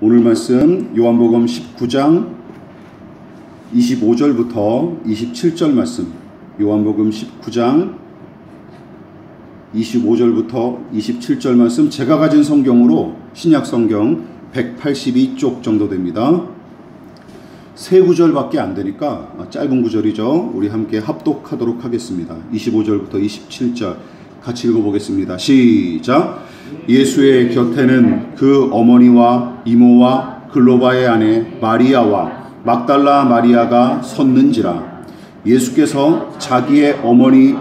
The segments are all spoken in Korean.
오늘 말씀 요한복음 19장 25절부터 27절 말씀, 요한복음 19장 25절부터 27절 말씀, 제가 가진 성경으로 신약 성경 182쪽 정도 됩니다. 세 구절밖에 안 되니까 짧은 구절이죠. 우리 함께 합독하도록 하겠습니다. 25절부터 27절 같이 읽어보겠습니다. 시작. 예수의 곁에는 그 어머니와 이모와 글로바의 아내 마리아와 막달라 마리아가 섰는지라. 예수께서 자기의 어머니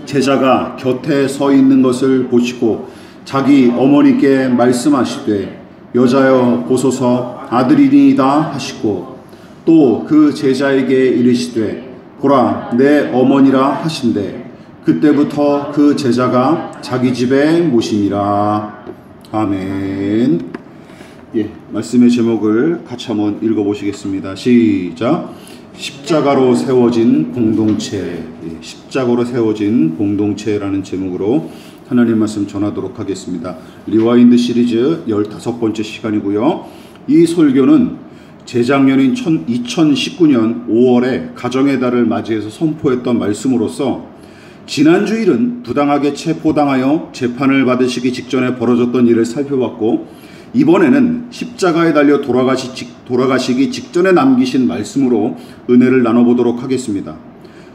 제자가 곁에 서 있는 것을 보시고 자기 어머니께 말씀하시되 여자여 보소서 아들이니이다 하시고 또 그 제자에게 이르시되 보라 내 어머니라 하신대 그때부터 그 제자가 자기 집에 모시니라. 아멘. 말씀의 제목을 같이 한번 읽어보시겠습니다. 시작. 십자가로 세워진 공동체. 십자가로 세워진 공동체라는 제목으로 하나님 말씀 전하도록 하겠습니다. 리와인드 시리즈 15번째 시간이고요. 이 설교는 재작년인 2019년 5월에 가정의 달을 맞이해서 선포했던 말씀으로서 지난주일은 부당하게 체포당하여 재판을 받으시기 직전에 벌어졌던 일을 살펴봤고, 이번에는 십자가에 달려 돌아가시기 직전에 남기신 말씀으로 은혜를 나눠보도록 하겠습니다.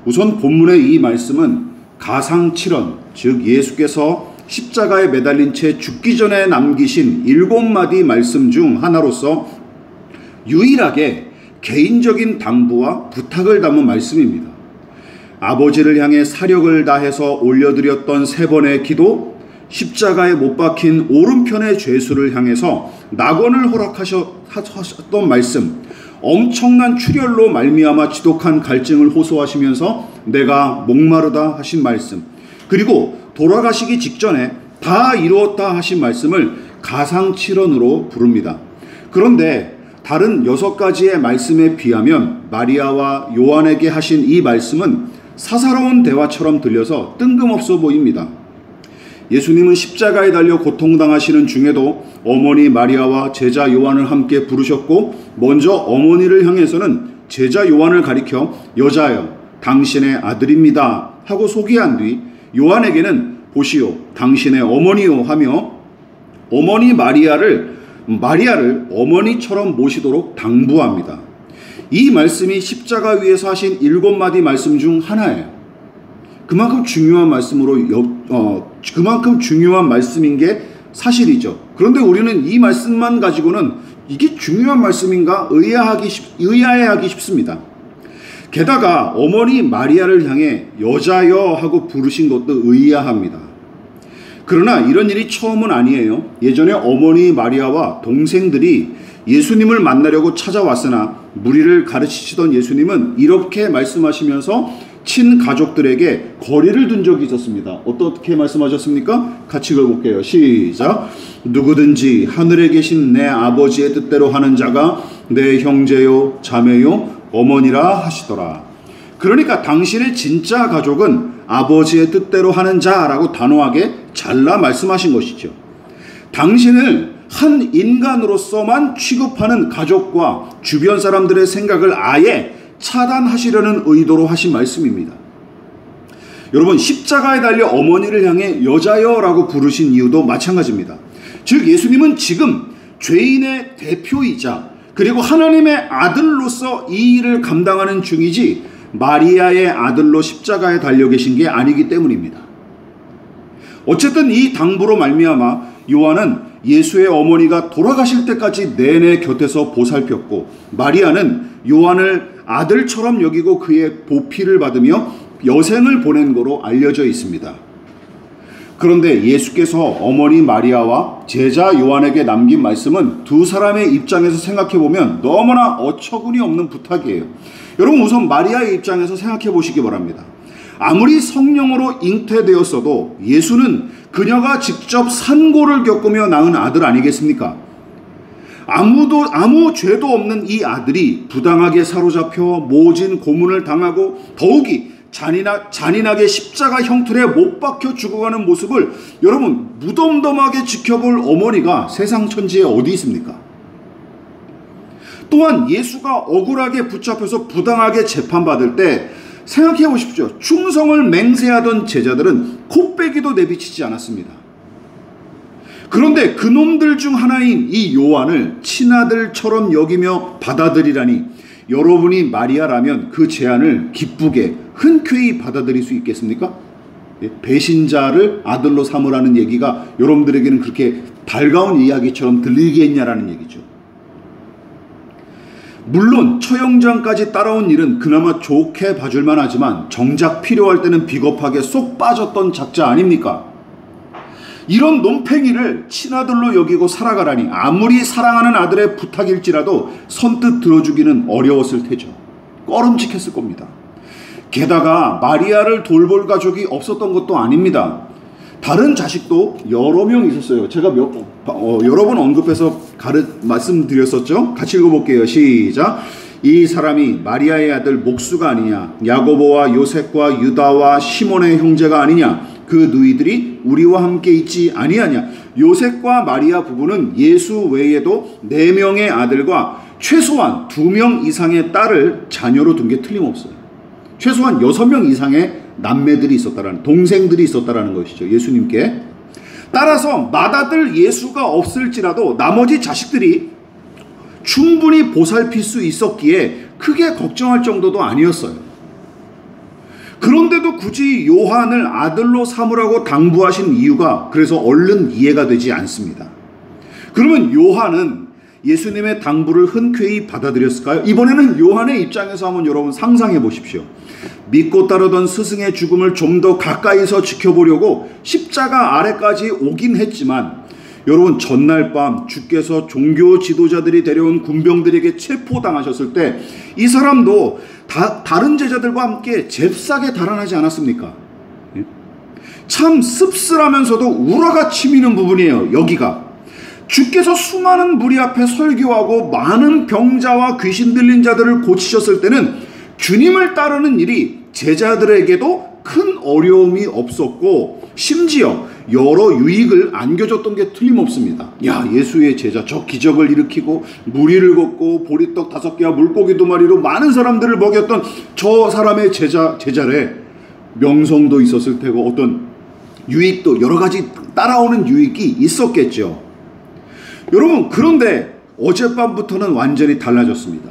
우선 본문의 이 말씀은 가상칠언, 즉 예수께서 십자가에 매달린 채 죽기 전에 남기신 7마디 말씀 중 하나로서 유일하게 개인적인 당부와 부탁을 담은 말씀입니다. 아버지를 향해 사력을 다해서 올려드렸던 3번의 기도, 십자가에 못 박힌 오른편의 죄수를 향해서 낙원을 허락하셨던 말씀, 엄청난 출혈로 말미암아 지독한 갈증을 호소하시면서 내가 목마르다 하신 말씀, 그리고 돌아가시기 직전에 다 이루었다 하신 말씀을 가상칠언으로 부릅니다. 그런데 다른 6가지의 말씀에 비하면 마리아와 요한에게 하신 이 말씀은 사사로운 대화처럼 들려서 뜬금없어 보입니다. 예수님은 십자가에 달려 고통당하시는 중에도 어머니 마리아와 제자 요한을 함께 부르셨고, 먼저 어머니를 향해서는 제자 요한을 가리켜 여자여 당신의 아들입니다 하고 소개한 뒤 요한에게는 보시오 당신의 어머니요 하며 어머니 마리아를 어머니처럼 모시도록 당부합니다. 이 말씀이 십자가 위에서 하신 7마디 말씀 중 하나예요. 그만큼 중요한 말씀인 게 사실이죠. 그런데 우리는 이 말씀만 가지고는 이게 중요한 말씀인가 의아해하기 쉽습니다. 게다가 어머니 마리아를 향해 여자여 하고 부르신 것도 의아합니다. 그러나 이런 일이 처음은 아니에요. 예전에 어머니 마리아와 동생들이 예수님을 만나려고 찾아왔으나 무리를 가르치시던 예수님은 이렇게 말씀하시면서 친가족들에게 거리를 둔 적이 있었습니다. 어떻게 말씀하셨습니까? 같이 읽어볼게요. 시작. 누구든지 하늘에 계신 내 아버지의 뜻대로 하는 자가 내 형제요 자매요 어머니라 하시더라. 그러니까 당신의 진짜 가족은 아버지의 뜻대로 하는 자라고 단호하게 잘라 말씀하신 것이죠. 당신을 한 인간으로서만 취급하는 가족과 주변 사람들의 생각을 아예 차단하시려는 의도로 하신 말씀입니다. 여러분, 십자가에 달려 어머니를 향해 여자여라고 부르신 이유도 마찬가지입니다. 즉 예수님은 지금 죄인의 대표이자 그리고 하나님의 아들로서 이 일을 감당하는 중이지 마리아의 아들로 십자가에 달려 계신 게 아니기 때문입니다. 어쨌든 이 당부로 말미암아 요한은 예수의 어머니가 돌아가실 때까지 내내 곁에서 보살폈고, 마리아는 요한을 아들처럼 여기고 그의 보필을 받으며 여생을 보낸 거로 알려져 있습니다. 그런데 예수께서 어머니 마리아와 제자 요한에게 남긴 말씀은 두 사람의 입장에서 생각해보면 너무나 어처구니 없는 부탁이에요. 여러분, 우선 마리아의 입장에서 생각해 보시기 바랍니다. 아무리 성령으로 잉태되었어도 예수는 그녀가 직접 산고를 겪으며 낳은 아들 아니겠습니까? 아무 죄도 없는 이 아들이 부당하게 사로잡혀 모진 고문을 당하고 더욱이 잔인하게 십자가 형틀에 못 박혀 죽어가는 모습을 여러분 무덤덤하게 지켜볼 어머니가 세상 천지에 어디 있습니까? 또한 예수가 억울하게 붙잡혀서 부당하게 재판받을 때 생각해 보십시오. 충성을 맹세하던 제자들은 코빼기도 내비치지 않았습니다. 그런데 그놈들 중 하나인 이 요한을 친아들처럼 여기며 받아들이라니 여러분이 마리아라면 그 제안을 기쁘게 흔쾌히 받아들일 수 있겠습니까? 배신자를 아들로 삼으라는 얘기가 여러분들에게는 그렇게 달가운 이야기처럼 들리겠냐라는 얘기죠. 물론 처형장까지 따라온 일은 그나마 좋게 봐줄만 하지만 정작 필요할 때는 비겁하게 쏙 빠졌던 작자 아닙니까? 이런 놈팽이를 친아들로 여기고 살아가라니 아무리 사랑하는 아들의 부탁일지라도 선뜻 들어주기는 어려웠을 테죠. 꺼름직했을 겁니다. 게다가 마리아를 돌볼 가족이 없었던 것도 아닙니다. 다른 자식도 여러 명 있었어요. 제가 여러 번 언급해서 말씀드렸었죠. 같이 읽어볼게요. 시작. 이 사람이 마리아의 아들 목수가 아니냐? 야고보와 요셉과 유다와 시몬의 형제가 아니냐? 그 누이들이 우리와 함께 있지 아니하냐? 요셉과 마리아 부부는 예수 외에도 4명의 아들과 최소한 2명 이상의 딸을 자녀로 둔 게 틀림없어요. 최소한 6명 이상의 남매들이 있었다라는, 동생들이 있었다라는 것이죠. 예수님께. 따라서 맏아들 예수가 없을지라도 나머지 자식들이 충분히 보살필 수 있었기에 크게 걱정할 정도도 아니었어요. 그런데도 굳이 요한을 아들로 삼으라고 당부하신 이유가 그래서 얼른 이해가 되지 않습니다. 그러면 요한은 예수님의 당부를 흔쾌히 받아들였을까요? 이번에는 요한의 입장에서 한번 여러분 상상해 보십시오. 믿고 따르던 스승의 죽음을 좀 더 가까이서 지켜보려고 십자가 아래까지 오긴 했지만 여러분 전날 밤 주께서 종교 지도자들이 데려온 군병들에게 체포당하셨을 때 이 사람도 다른 제자들과 함께 잽싸게 달아나지 않았습니까? 참 씁쓸하면서도 우라가 치미는 부분이에요. 여기가 주께서 수많은 무리 앞에 설교하고 많은 병자와 귀신 들린 자들을 고치셨을 때는 주님을 따르는 일이 제자들에게도 큰 어려움이 없었고 심지어 여러 유익을 안겨줬던 게 틀림없습니다. 야, 예수의 제자 저 기적을 일으키고 무리를 걷고 보리떡 5개와 물고기 2마리로 많은 사람들을 먹였던 저 사람의 제자래. 명성도 있었을 테고 어떤 유익도 여러 가지 따라오는 유익이 있었겠죠. 여러분, 그런데 어젯밤부터는 완전히 달라졌습니다.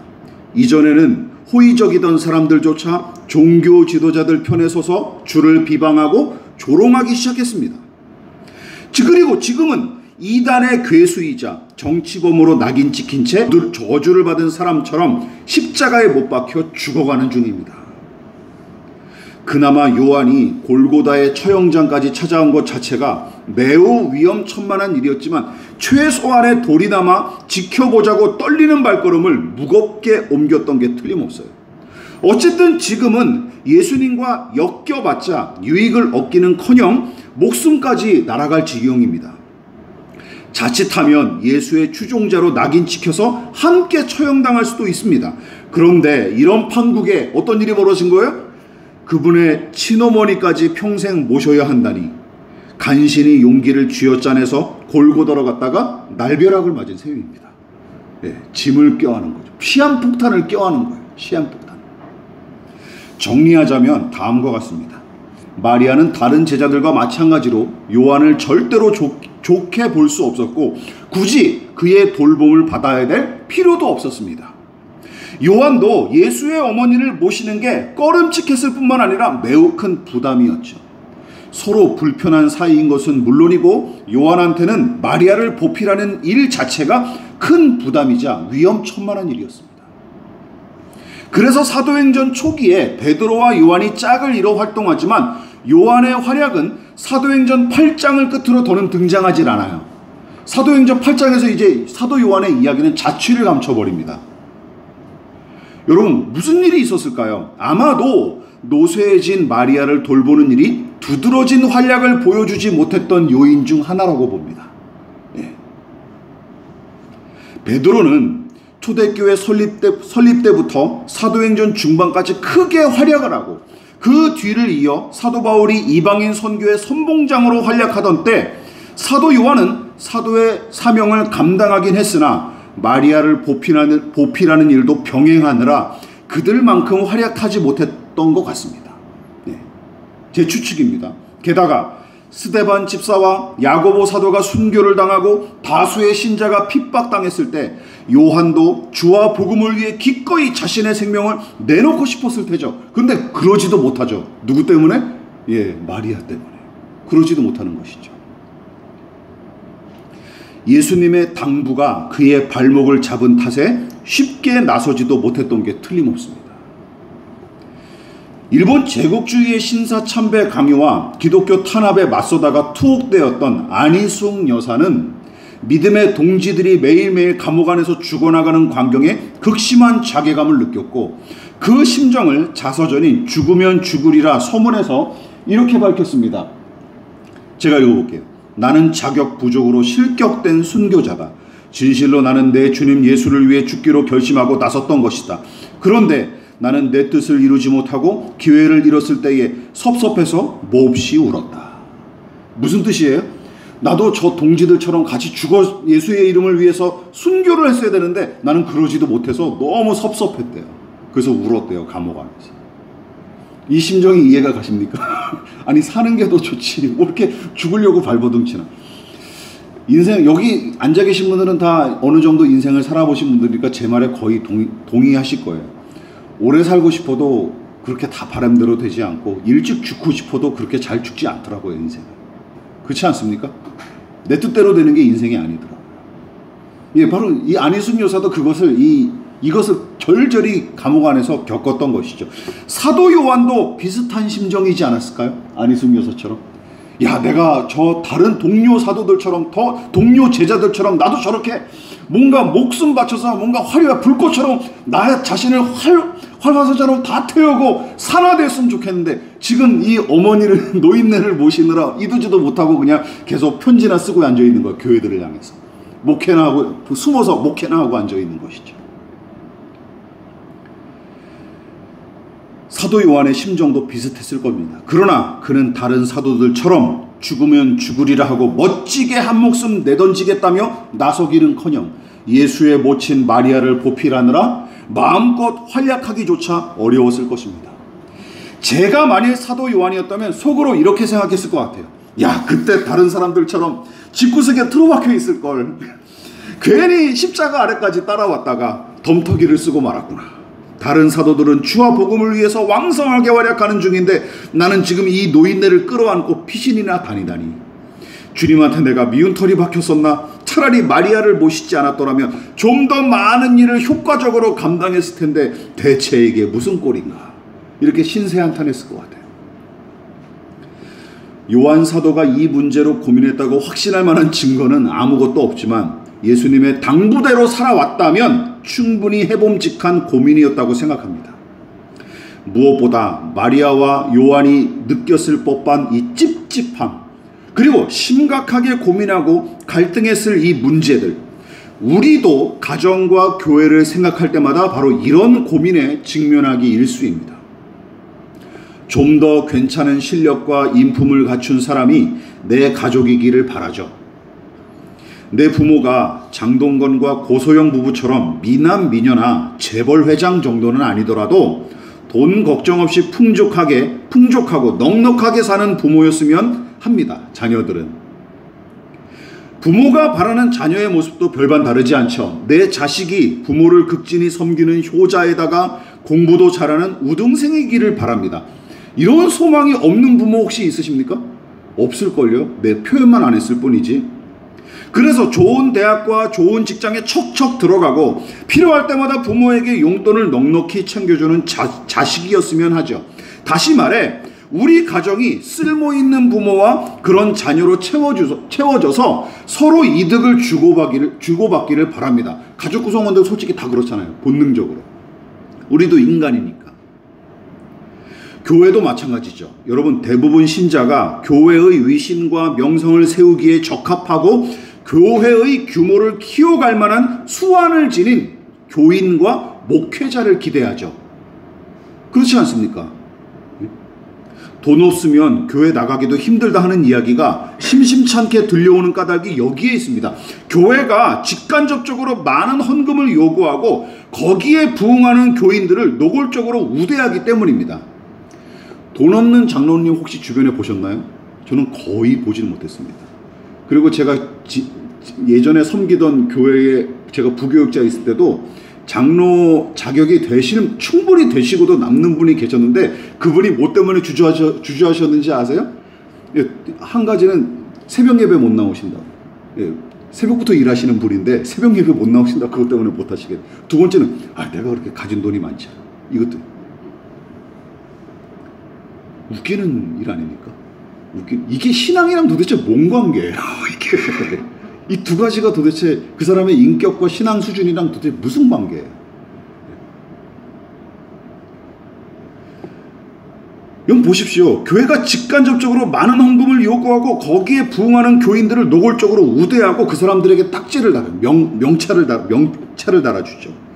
이전에는 호의적이던 사람들조차 종교 지도자들 편에 서서 주를 비방하고 조롱하기 시작했습니다. 그리고 지금은 이단의 괴수이자 정치범으로 낙인 찍힌 채 저주를 받은 사람처럼 십자가에 못 박혀 죽어가는 중입니다. 그나마 요한이 골고다의 처형장까지 찾아온 것 자체가 매우 위험천만한 일이었지만 최소한의 돌이 남아 지켜보자고 떨리는 발걸음을 무겁게 옮겼던 게 틀림없어요. 어쨌든 지금은 예수님과 엮여봤자 유익을 얻기는커녕 목숨까지 날아갈 지경입니다. 자칫하면 예수의 추종자로 낙인 찍혀서 함께 처형당할 수도 있습니다. 그런데 이런 판국에 어떤 일이 벌어진 거예요? 그분의 친어머니까지 평생 모셔야 한다니 간신히 용기를 쥐어짜내서 골고다로 갔다가 날벼락을 맞은 셈입니다. 짐을 껴안은 거죠. 시한폭탄을 껴안은 거예요. 시한폭탄. 정리하자면 다음과 같습니다. 마리아는 다른 제자들과 마찬가지로 요한을 절대로 좋게 볼 수 없었고 굳이 그의 돌봄을 받아야 될 필요도 없었습니다. 요한도 예수의 어머니를 모시는 게 꺼름칙했을 뿐만 아니라 매우 큰 부담이었죠. 서로 불편한 사이인 것은 물론이고 요한한테는 마리아를 보필하는 일 자체가 큰 부담이자 위험천만한 일이었습니다. 그래서 사도행전 초기에 베드로와 요한이 짝을 이뤄 활동하지만 요한의 활약은 사도행전 8장을 끝으로 더는 등장하질 않아요. 사도행전 8장에서 이제 사도 요한의 이야기는 자취를 감춰버립니다. 여러분, 무슨 일이 있었을까요? 아마도 노쇠해진 마리아를 돌보는 일이 두드러진 활약을 보여주지 못했던 요인 중 하나라고 봅니다. 베드로는 초대교회 설립 때부터 사도행전 중반까지 크게 활약을 하고 그 뒤를 이어 사도 바울이 이방인 선교의 선봉장으로 활약하던 때 사도 요한은 사도의 사명을 감당하긴 했으나 마리아를 보필하는 일도 병행하느라 그들만큼 활약하지 못했던 것 같습니다. 네. 제 추측입니다. 게다가 스데반 집사와 야고보 사도가 순교를 당하고 다수의 신자가 핍박당했을 때 요한도 주와 복음을 위해 기꺼이 자신의 생명을 내놓고 싶었을 테죠. 근데 그러지도 못하죠. 누구 때문에? 마리아 때문에. 그러지도 못하는 것이죠. 예수님의 당부가 그의 발목을 잡은 탓에 쉽게 나서지도 못했던 게 틀림없습니다. 일본 제국주의의 신사참배 강요와 기독교 탄압에 맞서다가 투옥되었던 안희숙 여사는 믿음의 동지들이 매일매일 감옥 안에서 죽어나가는 광경에 극심한 자괴감을 느꼈고 그 심정을 자서전인 죽으면 죽으리라 서문에서 이렇게 밝혔습니다. 제가 읽어볼게요. 나는 자격 부족으로 실격된 순교자다. 진실로 나는 내 주님 예수를 위해 죽기로 결심하고 나섰던 것이다. 그런데 나는 내 뜻을 이루지 못하고 기회를 잃었을 때에 섭섭해서 몹시 울었다. 무슨 뜻이에요? 나도 저 동지들처럼 같이 죽어 예수의 이름을 위해서 순교를 했어야 되는데 나는 그러지도 못해서 너무 섭섭했대요. 그래서 울었대요. 감옥 안에서. 이 심정이 이해가 가십니까? 아니 사는 게 더 좋지 뭐 이렇게 죽으려고 발버둥치나. 인생 여기 앉아 계신 분들은 다 어느 정도 인생을 살아보신 분들이니까 제 말에 거의 동의하실 거예요. 오래 살고 싶어도 그렇게 다 바람대로 되지 않고 일찍 죽고 싶어도 그렇게 잘 죽지 않더라고요. 인생은. 그렇지 않습니까? 내 뜻대로 되는 게 인생이 아니더라고요. 바로 이 안희숙 여사도 이것을 절절히 감옥 안에서 겪었던 것이죠. 사도 요한도 비슷한 심정이지 않았을까요? 안희숙 여사처럼. 내가 저 다른 동료 사도들처럼 동료 제자들처럼 나도 저렇게 뭔가 목숨 바쳐서 뭔가 화려한 불꽃처럼 나 자신을 활화살처럼 다 태우고 산화됐으면 좋겠는데 지금 이 어머니를 노인네를 모시느라 이두지도 못하고 그냥 계속 편지나 쓰고 앉아있는 거예요. 교회들을 향해서. 목회나 하고 숨어서 목회나 하고 앉아있는 것이죠. 사도 요한의 심정도 비슷했을 겁니다. 그러나 그는 다른 사도들처럼 죽으면 죽으리라 하고 멋지게 한 목숨 내던지겠다며 나서기는커녕 예수의 모친 마리아를 보필하느라 마음껏 활약하기조차 어려웠을 것입니다. 제가 만일 사도 요한이었다면 속으로 이렇게 생각했을 것 같아요. 그때 다른 사람들처럼 집구석에 틀어박혀 있을걸. 괜히 십자가 아래까지 따라왔다가 덤터기를 쓰고 말았구나. 다른 사도들은 주와 복음을 위해서 왕성하게 활약하는 중인데 나는 지금 이 노인네를 끌어안고 피신이나 다니다니. 주님한테 내가 미운 털이 박혔었나? 차라리 마리아를 모시지 않았더라면 좀 더 많은 일을 효과적으로 감당했을 텐데 대체 이게 무슨 꼴인가? 이렇게 신세한탄했을 것 같아요. 요한 사도가 이 문제로 고민했다고 확신할 만한 증거는 아무것도 없지만 예수님의 당부대로 살아왔다면 충분히 해봄직한 고민이었다고 생각합니다. 무엇보다 마리아와 요한이 느꼈을 법한 이 찝찝함, 그리고 심각하게 고민하고 갈등했을 이 문제들, 우리도 가정과 교회를 생각할 때마다 바로 이런 고민에 직면하기 일쑤입니다. 좀 더 괜찮은 실력과 인품을 갖춘 사람이 내 가족이기를 바라죠. 내 부모가 장동건과 고소영 부부처럼 미남미녀나 재벌회장 정도는 아니더라도 돈 걱정 없이 풍족하고 넉넉하게 사는 부모였으면 합니다. 자녀들은. 부모가 바라는 자녀의 모습도 별반 다르지 않죠. 내 자식이 부모를 극진히 섬기는 효자에다가 공부도 잘하는 우등생이기를 바랍니다. 이런 소망이 없는 부모 혹시 있으십니까? 없을걸요. 내 표현만 안 했을 뿐이지. 그래서 좋은 대학과 좋은 직장에 척척 들어가고 필요할 때마다 부모에게 용돈을 넉넉히 챙겨주는 자식이었으면 하죠. 다시 말해 우리 가정이 쓸모있는 부모와 그런 자녀로 채워져서 서로 이득을 주고받기를 바랍니다. 가족 구성원들 솔직히 다 그렇잖아요. 본능적으로. 우리도 인간이니까. 교회도 마찬가지죠. 여러분, 대부분 신자가 교회의 위신과 명성을 세우기에 적합하고 교회의 규모를 키워갈 만한 수완을 지닌 교인과 목회자를 기대하죠. 그렇지 않습니까? 돈 없으면 교회 나가기도 힘들다 하는 이야기가 심심찮게 들려오는 까닭이 여기에 있습니다. 교회가 직간접적으로 많은 헌금을 요구하고 거기에 부응하는 교인들을 노골적으로 우대하기 때문입니다. 돈 없는 장로님 혹시 주변에 보셨나요? 저는 거의 보지는 못했습니다. 그리고 제가 예전에 섬기던 교회에 제가 부교육자 있을 때도 장로 자격이 충분히 되시고도 남는 분이 계셨는데 그분이 뭐 때문에 주저하셨는지 아세요? 한 가지는 새벽 예배 못 나오신다고. 새벽부터 일하시는 분인데 새벽 예배 못 나오신다. 그것 때문에 못 하시겠다. 두 번째는 내가 그렇게 가진 돈이 많지 않아. 이것도 웃기는 일 아닙니까? 이게 신앙이랑 도대체 뭔 관계예요? 이게 이 두 가지가 도대체 그 사람의 인격과 신앙 수준이랑 도대체 무슨 관계예요? 여러분 보십시오. 교회가 직간접적으로 많은 헌금을 요구하고 거기에 부응하는 교인들을 노골적으로 우대하고 그 사람들에게 딱지를 명찰을 달아주죠.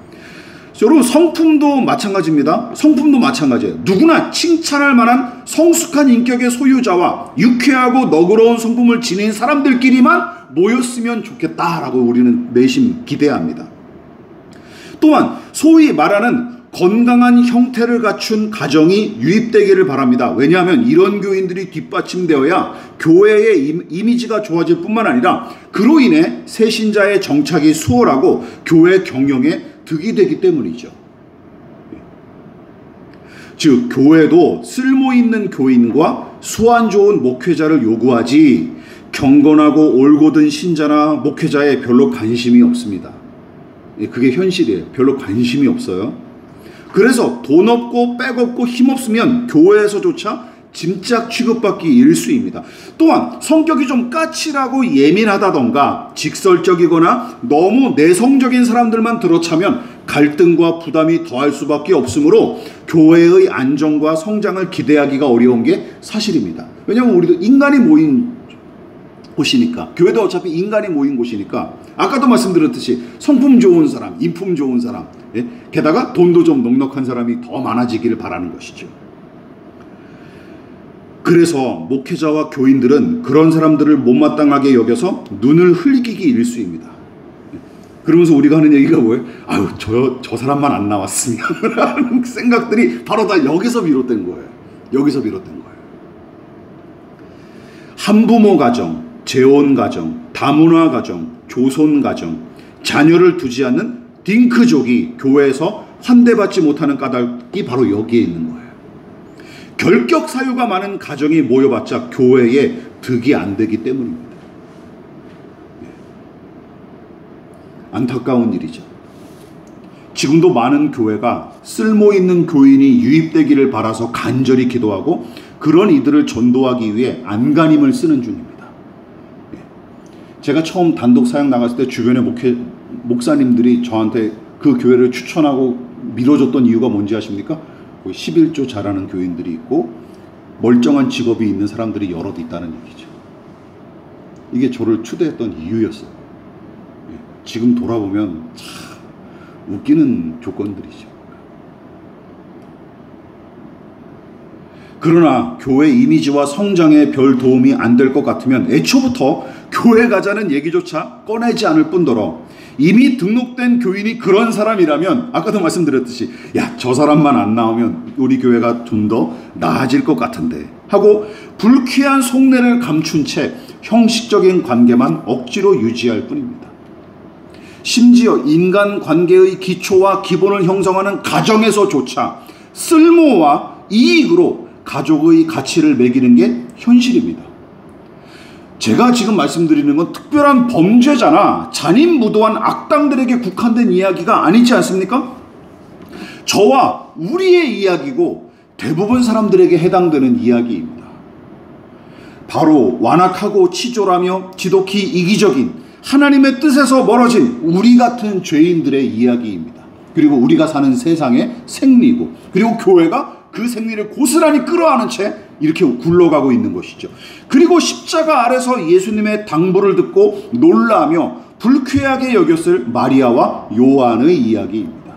여러분 성품도 마찬가지입니다. 성품도 마찬가지예요. 누구나 칭찬할 만한 성숙한 인격의 소유자와 유쾌하고 너그러운 성품을 지닌 사람들끼리만 모였으면 좋겠다라고 우리는 내심 기대합니다. 또한 소위 말하는 건강한 형태를 갖춘 가정이 유입되기를 바랍니다. 왜냐하면 이런 교인들이 뒷받침되어야 교회의 이미지가 좋아질 뿐만 아니라 그로 인해 새신자의 정착이 수월하고 교회 경영에 득이 되기 때문이죠. 즉 교회도 쓸모있는 교인과 수완 좋은 목회자를 요구하지 경건하고 올곧은 신자나 목회자에 별로 관심이 없습니다. 그게 현실이에요. 별로 관심이 없어요. 그래서 돈 없고 백 없고 힘 없으면 교회에서조차 짐짝 취급받기 일쑤입니다. 또한 성격이 좀 까칠하고 예민하다던가 직설적이거나 너무 내성적인 사람들만 들어차면 갈등과 부담이 더할 수밖에 없으므로 교회의 안정과 성장을 기대하기가 어려운 게 사실입니다. 왜냐하면 우리도 인간이 모인 곳이니까, 교회도 어차피 인간이 모인 곳이니까, 아까도 말씀드렸듯이 성품 좋은 사람, 인품 좋은 사람, 게다가 돈도 좀 넉넉한 사람이 더 많아지기를 바라는 것이죠. 그래서 목회자와 교인들은 그런 사람들을 못마땅하게 여겨서 눈을 흘리기 일쑤입니다. 그러면서 우리가 하는 얘기가 뭐예요? 아유, 저 사람만 안 나왔으면 하는 생각들이 바로 다 여기서 비롯된 거예요. 여기서 비롯된 거예요. 한부모 가정, 재혼 가정, 다문화 가정, 조손 가정, 자녀를 두지 않는 딩크족이 교회에서 환대받지 못하는 까닭이 바로 여기에 있는 거예요. 결격 사유가 많은 가정이 모여봤자 교회에 득이 안 되기 때문입니다. 안타까운 일이죠. 지금도 많은 교회가 쓸모있는 교인이 유입되기를 바라서 간절히 기도하고 그런 이들을 전도하기 위해 안간힘을 쓰는 중입니다. 제가 처음 단독 사역 나갔을 때 주변의 목사님들이 저한테 그 교회를 추천하고 밀어줬던 이유가 뭔지 아십니까? 11조 잘하는 교인들이 있고 멀쩡한 직업이 있는 사람들이 여럿 있다는 얘기죠. 이게 저를 추대했던 이유였어요. 지금 돌아보면 참 웃기는 조건들이죠. 그러나 교회 이미지와 성장에 별 도움이 안 될 것 같으면 애초부터 교회 가자는 얘기조차 꺼내지 않을 뿐더러 이미 등록된 교인이 그런 사람이라면 아까도 말씀드렸듯이 저 사람만 안 나오면 우리 교회가 좀 더 나아질 것 같은데 하고 불쾌한 속내를 감춘 채 형식적인 관계만 억지로 유지할 뿐입니다. 심지어 인간관계의 기초와 기본을 형성하는 가정에서조차 쓸모와 이익으로 가족의 가치를 매기는 게 현실입니다. 제가 지금 말씀드리는 건 특별한 범죄자나 잔인무도한 악당들에게 국한된 이야기가 아니지 않습니까? 저와 우리의 이야기고 대부분 사람들에게 해당되는 이야기입니다. 바로 완악하고 치졸하며 지독히 이기적인 하나님의 뜻에서 멀어진 우리 같은 죄인들의 이야기입니다. 그리고 우리가 사는 세상의 생리고, 그리고 교회가 그 생리를 고스란히 끌어안은 채 이렇게 굴러가고 있는 것이죠. 그리고 십자가 아래서 예수님의 당부를 듣고 놀라며 불쾌하게 여겼을 마리아와 요한의 이야기입니다.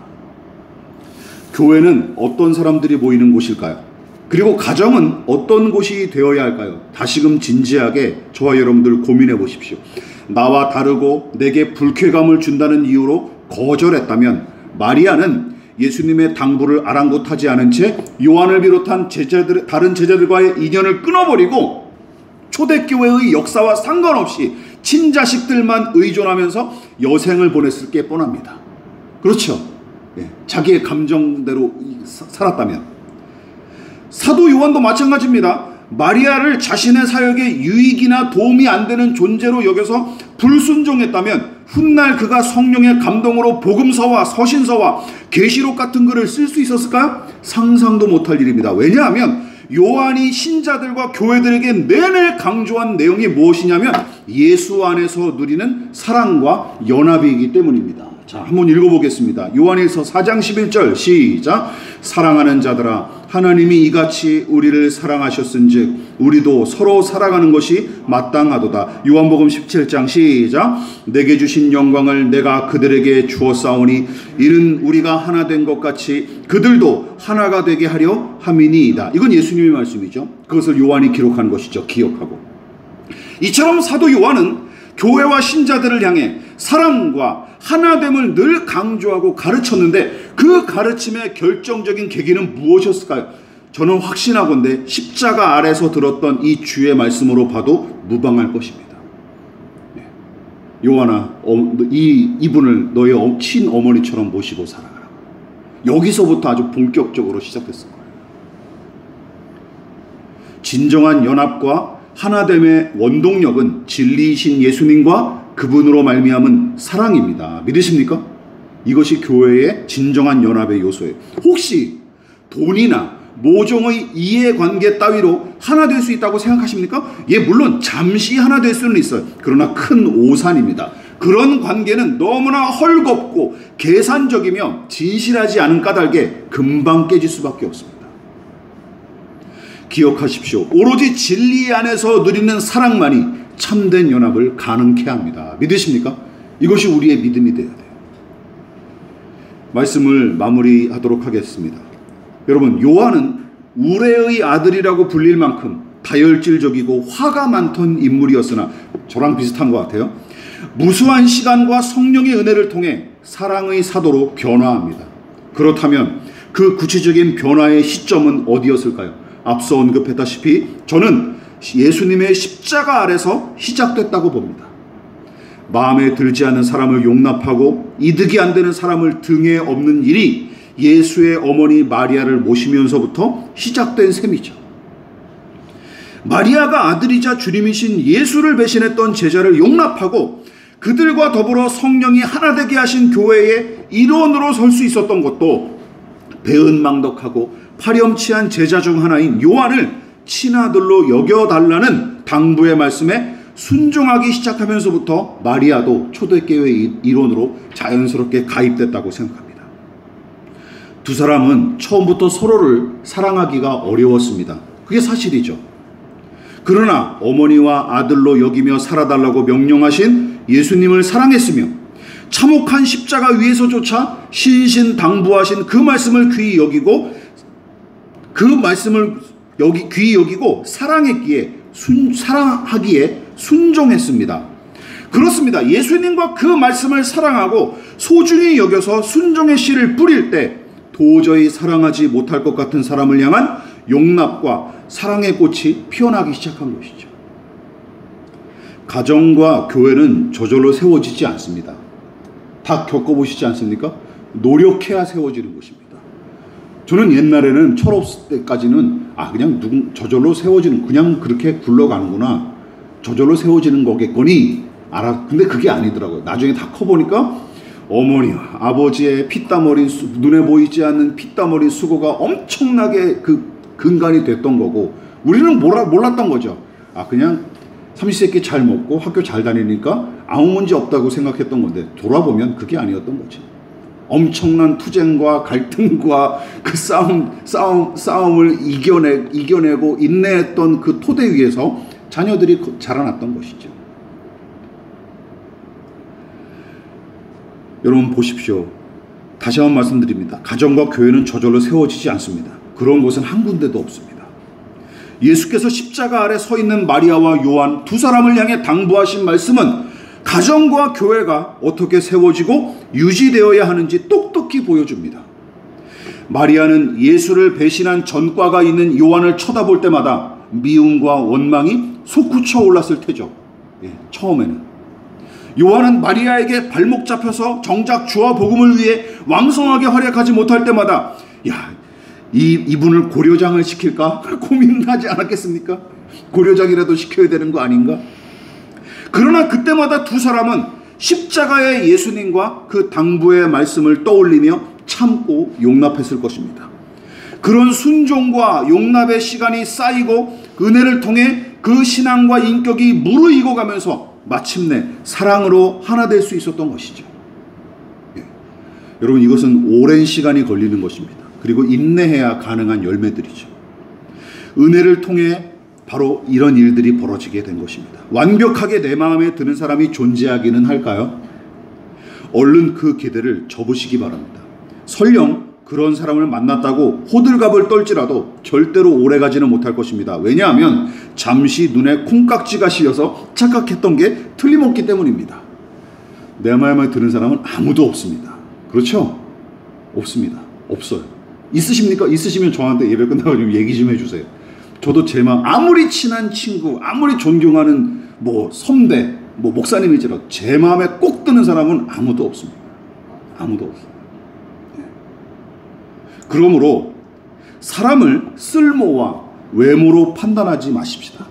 교회는 어떤 사람들이 모이는 곳일까요? 그리고 가정은 어떤 곳이 되어야 할까요? 다시금 진지하게 저와 여러분들 고민해 보십시오. 나와 다르고 내게 불쾌감을 준다는 이유로 거절했다면 마리아는 예수님의 당부를 아랑곳하지 않은 채 요한을 비롯한 다른 제자들과의 인연을 끊어버리고 초대교회의 역사와 상관없이 친자식들만 의존하면서 여생을 보냈을 게 뻔합니다. 그렇죠. 자기의 감정대로 살았다면. 사도 요한도 마찬가지입니다. 마리아를 자신의 사역에 유익이나 도움이 안 되는 존재로 여겨서 불순종했다면 훗날 그가 성령의 감동으로 복음서와 서신서와 계시록 같은 글을 쓸 수 있었을까요? 상상도 못할 일입니다. 왜냐하면 요한이 신자들과 교회들에게 내내 강조한 내용이 무엇이냐면 예수 안에서 누리는 사랑과 연합이기 때문입니다. 자, 한번 읽어보겠습니다. 요한일서 4장 11절 시작. 사랑하는 자들아, 하나님이 이같이 우리를 사랑하셨은즉 우리도 서로 사랑하는 것이 마땅하도다. 요한복음 17장 시작. 내게 주신 영광을 내가 그들에게 주었사오니 이는 우리가 하나 된 것 같이 그들도 하나가 되게 하려 함이니이다. 이건 예수님의 말씀이죠. 그것을 요한이 기록한 것이죠. 기억하고. 이처럼 사도 요한은 교회와 신자들을 향해 사랑과 하나됨을 늘 강조하고 가르쳤는데 그 가르침의 결정적인 계기는 무엇이었을까요? 저는 확신하건대 십자가 아래서 들었던 이 주의 말씀으로 봐도 무방할 것입니다. 요한아, 이분을 너의 친어머니처럼 모시고 살아가라. 여기서부터 아주 본격적으로 시작됐을 거예요. 진정한 연합과 하나됨의 원동력은 진리이신 예수님과 그분으로 말미암은 사랑입니다. 믿으십니까? 이것이 교회의 진정한 연합의 요소예요. 혹시 돈이나 모종의 이해관계 따위로 하나 될 수 있다고 생각하십니까? 예, 물론 잠시 하나 될 수는 있어요. 그러나 큰 오산입니다. 그런 관계는 너무나 헐겁고 계산적이며 진실하지 않은 까닭에 금방 깨질 수밖에 없습니다. 기억하십시오. 오로지 진리 안에서 누리는 사랑만이 참된 연합을 가능케 합니다. 믿으십니까? 이것이 우리의 믿음이 되어야 돼요. 말씀을 마무리하도록 하겠습니다. 여러분, 요한은 우레의 아들이라고 불릴 만큼 다혈질적이고 화가 많던 인물이었으나 저랑 비슷한 것 같아요. 무수한 시간과 성령의 은혜를 통해 사랑의 사도로 변화합니다. 그렇다면 그 구체적인 변화의 시점은 어디였을까요? 앞서 언급했다시피 저는 예수님의 십자가 아래서 시작됐다고 봅니다. 마음에 들지 않는 사람을 용납하고 이득이 안 되는 사람을 등에 업는 일이 예수의 어머니 마리아를 모시면서부터 시작된 셈이죠. 마리아가 아들이자 주님이신 예수를 배신했던 제자를 용납하고 그들과 더불어 성령이 하나 되게 하신 교회의 일원으로 설 수 있었던 것도 배은망덕하고 파렴치한 제자 중 하나인 요한을 친아들로 여겨달라는 당부의 말씀에 순종하기 시작하면서부터 마리아도 초대교회의 일원으로 자연스럽게 가입됐다고 생각합니다. 두 사람은 처음부터 서로를 사랑하기가 어려웠습니다. 그게 사실이죠. 그러나 어머니와 아들로 여기며 살아달라고 명령하신 예수님을 사랑했으며 참혹한 십자가 위에서조차 신신당부하신 그 말씀을 귀히 여기고 사랑하기에 순종했습니다. 그렇습니다. 예수님과 그 말씀을 사랑하고 소중히 여겨서 순종의 씨를 뿌릴 때 도저히 사랑하지 못할 것 같은 사람을 향한 용납과 사랑의 꽃이 피어나기 시작한 것이죠. 가정과 교회는 저절로 세워지지 않습니다. 다 겪어보시지 않습니까? 노력해야 세워지는 것입니다. 저는 옛날에는 철없을 때까지는 그냥 저절로 세워지는, 그냥 그렇게 굴러가는구나, 저절로 세워지는 거겠거니 근데 그게 아니더라고요. 나중에 다 커보니까 어머니와 아버지의 피땀 어린 눈에 보이지 않는 피땀 어린 수고가 엄청나게 그 근간이 됐던 거고, 우리는 몰랐던 거죠. 그냥 삼시세끼 잘 먹고 학교 잘 다니니까 아무 문제 없다고 생각했던 건데, 돌아보면 그게 아니었던 거지. 엄청난 투쟁과 갈등과 그 싸움을 이겨내고 인내했던 그 토대 위에서 자녀들이 자라났던 것이죠. 여러분 보십시오. 다시 한번 말씀드립니다. 가정과 교회는 저절로 세워지지 않습니다. 그런 곳은 한 군데도 없습니다. 예수께서 십자가 아래 서 있는 마리아와 요한 두 사람을 향해 당부하신 말씀은 가정과 교회가 어떻게 세워지고 유지되어야 하는지 똑똑히 보여줍니다. 마리아는 예수를 배신한 전과가 있는 요한을 쳐다볼 때마다 미움과 원망이 솟구쳐 올랐을 테죠. 처음에는. 요한은 마리아에게 발목 잡혀서 정작 주와 복음을 위해 왕성하게 활약하지 못할 때마다 이분을 고려장을 시킬까 고민하지 않았겠습니까? 고려장이라도 시켜야 되는 거 아닌가? 그러나 그때마다 두 사람은 십자가의 예수님과 그 당부의 말씀을 떠올리며 참고 용납했을 것입니다. 그런 순종과 용납의 시간이 쌓이고 은혜를 통해 그 신앙과 인격이 무르익어 가면서 마침내 사랑으로 하나 될 수 있었던 것이죠. 여러분, 이것은 오랜 시간이 걸리는 것입니다. 그리고 인내해야 가능한 열매들이죠. 은혜를 통해 바로 이런 일들이 벌어지게 된 것입니다. 완벽하게 내 마음에 드는 사람이 존재하기는 할까요? 얼른 그 기대를 접으시기 바랍니다. 설령 그런 사람을 만났다고 호들갑을 떨지라도 절대로 오래가지는 못할 것입니다. 왜냐하면 잠시 눈에 콩깍지가 씌어서 착각했던 게 틀림없기 때문입니다. 내 마음에 드는 사람은 아무도 없습니다. 그렇죠? 없습니다. 없어요. 있으십니까? 있으시면 저한테 예배 끝나고 좀 얘기 좀 해주세요. 저도 제 마음, 아무리 친한 친구, 아무리 존경하는 선배, 목사님이지라도 제 마음에 꼭 드는 사람은 아무도 없습니다. 아무도 없어요. 그러므로 사람을 쓸모와 외모로 판단하지 마십시다.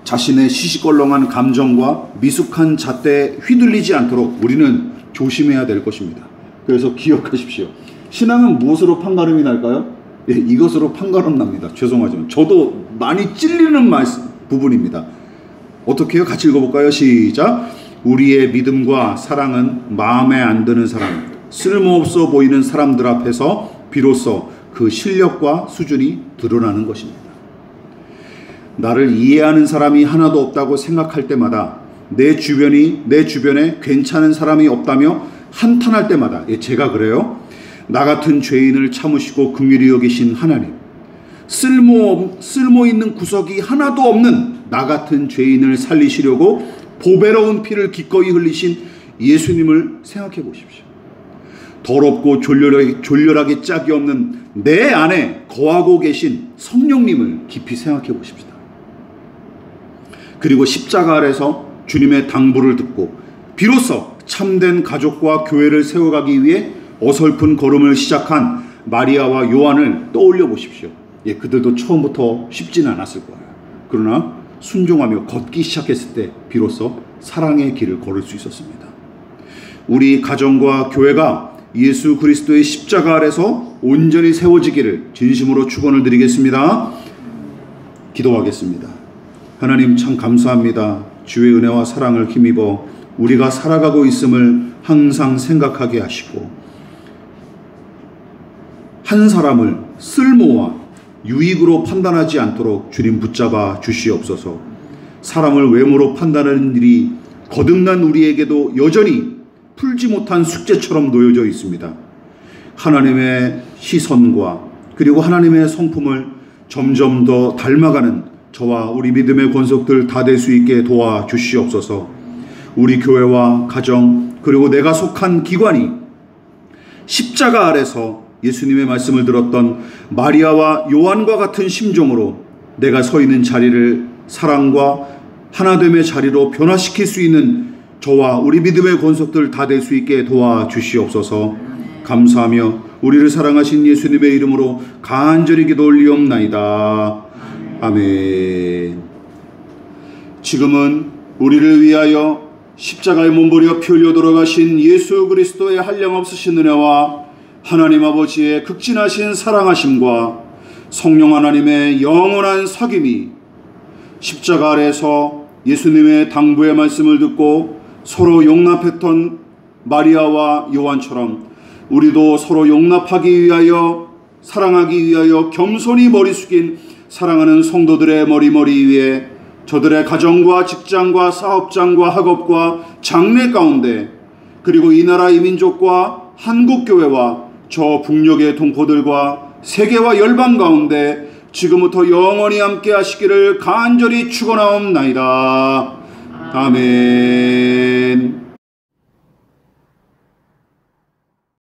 자신의 시시껄렁한 감정과 미숙한 잣대에 휘둘리지 않도록 우리는 조심해야 될 것입니다. 그래서 기억하십시오. 신앙은 무엇으로 판가름이 날까요? 이것으로 판가름 납니다. 죄송하지만 저도 많이 찔리는 부분입니다. 어떻게 해요? 같이 읽어볼까요? 시작. 우리의 믿음과 사랑은 마음에 안 드는 사람, 쓸모없어 보이는 사람들 앞에서 비로소 그 실력과 수준이 드러나는 것입니다. 나를 이해하는 사람이 하나도 없다고 생각할 때마다, 내 주변에 괜찮은 사람이 없다며 한탄할 때마다, 제가 그래요. 나 같은 죄인을 참으시고 긍휼히 여기신 하나님, 쓸모 있는 구석이 하나도 없는 나 같은 죄인을 살리시려고 보배로운 피를 기꺼이 흘리신 예수님을 생각해 보십시오. 더럽고 졸렬하게 짝이 없는 내 안에 거하고 계신 성령님을 깊이 생각해 보십시다. 그리고 십자가 아래서 주님의 당부를 듣고 비로소 참된 가족과 교회를 세워가기 위해 어설픈 걸음을 시작한 마리아와 요한을 떠올려 보십시오. 그들도 처음부터 쉽지는 않았을 거예요. 그러나 순종하며 걷기 시작했을 때 비로소 사랑의 길을 걸을 수 있었습니다. 우리 가정과 교회가 예수 그리스도의 십자가 아래서 온전히 세워지기를 진심으로 축원을 드리겠습니다. 기도하겠습니다. 하나님, 참 감사합니다. 주의 은혜와 사랑을 힘입어 우리가 살아가고 있음을 항상 생각하게 하시고, 한 사람을 쓸모와 유익으로 판단하지 않도록 주님 붙잡아 주시옵소서. 사람을 외모로 판단하는 일이 거듭난 우리에게도 여전히 풀지 못한 숙제처럼 놓여져 있습니다. 하나님의 시선과 그리고 하나님의 성품을 점점 더 닮아가는 저와 우리 믿음의 권속들 다 될 수 있게 도와주시옵소서. 우리 교회와 가정 그리고 내가 속한 기관이 십자가 아래서 예수님의 말씀을 들었던 마리아와 요한과 같은 심정으로 내가 서 있는 자리를 사랑과 하나됨의 자리로 변화시킬 수 있는 저와 우리 믿음의 권속들 다 될 수 있게 도와주시옵소서. 감사하며 우리를 사랑하신 예수님의 이름으로 간절히 기도 올리옵나이다. 아멘. 지금은 우리를 위하여 십자가에 몸부려 피 흘려 돌아가신 예수 그리스도의 한량없으신 은혜와 하나님 아버지의 극진하신 사랑하심과 성령 하나님의 영원한 사귐이 십자가 아래서 예수님의 당부의 말씀을 듣고 서로 용납했던 마리아와 요한처럼 우리도 서로 용납하기 위하여, 사랑하기 위하여 겸손히 머리 숙인 사랑하는 성도들의 머리 위에 저들의 가정과 직장과 사업장과 학업과 장래 가운데, 그리고 이 나라 이 민족과 한국교회와 저 북녘의 동포들과 세계와 열방 가운데 지금부터 영원히 함께 하시기를 간절히 축원하옵나이다. 아멘.